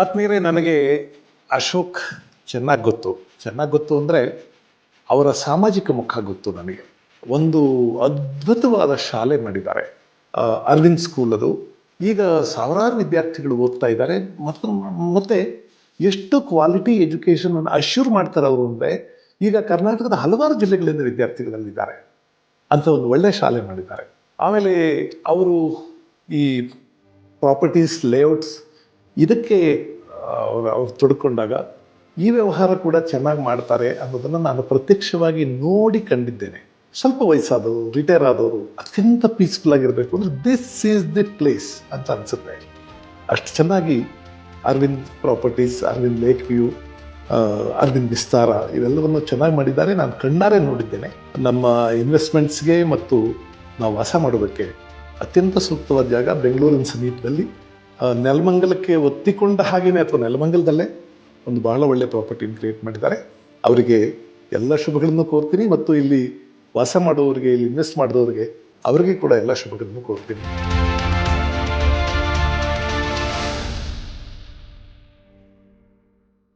ಆತ್ಮೀಯರೇ, ನನಗೆ ಅಶೋಕ್ ಚೆನ್ನಾಗಿ ಗೊತ್ತು ಅಂದರೆ ಅವರ ಸಾಮಾಜಿಕ ಮುಖ ಗೊತ್ತು ನನಗೆ. ಒಂದು ಅದ್ಭುತವಾದ ಶಾಲೆ ಮಾಡಿದ್ದಾರೆ, ಅರವಿಂದ್ ಸ್ಕೂಲ್. ಅದು ಈಗ ಸಾವಿರಾರು ವಿದ್ಯಾರ್ಥಿಗಳು ಓದ್ತಾ ಇದ್ದಾರೆ. ಮತ್ತೆ ಎಷ್ಟು ಕ್ವಾಲಿಟಿ ಎಜುಕೇಷನ್ ಅನ್ನು ಅಶ್ಯೂರ್ ಮಾಡ್ತಾರೆ ಅವರು ಅಂದರೆ, ಈಗ ಕರ್ನಾಟಕದ ಹಲವಾರು ಜಿಲ್ಲೆಗಳಿಂದ ವಿದ್ಯಾರ್ಥಿಗಳಲ್ಲಿದ್ದಾರೆ ಅಂತ ಒಂದು ಒಳ್ಳೆ ಶಾಲೆ ಮಾಡಿದ್ದಾರೆ. ಆಮೇಲೆ ಅವರು ಈ ಪ್ರಾಪರ್ಟೀಸ್ ಲೇಔಟ್ಸ್ ಇದಕ್ಕೆ ಅವ್ರು ತೊಡ್ಕೊಂಡಾಗ ಈ ವ್ಯವಹಾರ ಕೂಡ ಚೆನ್ನಾಗಿ ಮಾಡ್ತಾರೆ ಅನ್ನೋದನ್ನು ನಾನು ಪ್ರತ್ಯಕ್ಷವಾಗಿ ನೋಡಿ ಕಂಡಿದ್ದೇನೆ. ಸ್ವಲ್ಪ ವಯಸ್ಸಾದವರು, ರಿಟೈರ್ ಆದವರು ಅತ್ಯಂತ ಪೀಸ್ಫುಲ್ ಆಗಿರಬೇಕು ಅಂದರೆ ದಿಸ್ ಈಸ್ ದಿ ಪ್ಲೇಸ್ ಅಂತ ಅನಿಸುತ್ತೆ. ಅಷ್ಟು ಚೆನ್ನಾಗಿ Arvind properties, Arvind lake view, Arvind Vistara ಇವೆಲ್ಲವನ್ನು ಚೆನ್ನಾಗಿ ಮಾಡಿದ್ದಾರೆ. ನಾನು ಕಣ್ಣಾರೆ ನೋಡಿದ್ದೇನೆ. ನಮ್ಮ ಇನ್ವೆಸ್ಟ್ಮೆಂಟ್ಸ್ಗೆ ಮತ್ತು ನಾವು ವಾಸ ಮಾಡೋದಕ್ಕೆ ಅತ್ಯಂತ ಸೂಕ್ತವಾದ ಜಾಗ ಬೆಂಗಳೂರಿನ ಸಮೀಪದಲ್ಲಿ, ನೆಲಮಂಗಲಕ್ಕೆ ಒತ್ತಿಕೊಂಡ ಹಾಗೆಯೇ ಅಥವಾ ನೆಲಮಂಗಲದಲ್ಲೇ ಒಂದು ಬಹಳ ಒಳ್ಳೆಯ ಪ್ರಾಪರ್ಟಿನ ಕ್ರಿಯೇಟ್ ಮಾಡಿದ್ದಾರೆ. ಅವರಿಗೆ ಎಲ್ಲ ಶುಭಗಳನ್ನು ಕೋರ್ತೀನಿ ಮತ್ತು ಇಲ್ಲಿ ವಾಸ ಮಾಡೋರಿಗೆ, ಇಲ್ಲಿ ಇನ್ವೆಸ್ಟ್ ಮಾಡಿದವರಿಗೆ ಅವರಿಗೆ ಕೂಡ ಎಲ್ಲ ಶುಭಗಳನ್ನು ಕೋರ್ತೀನಿ.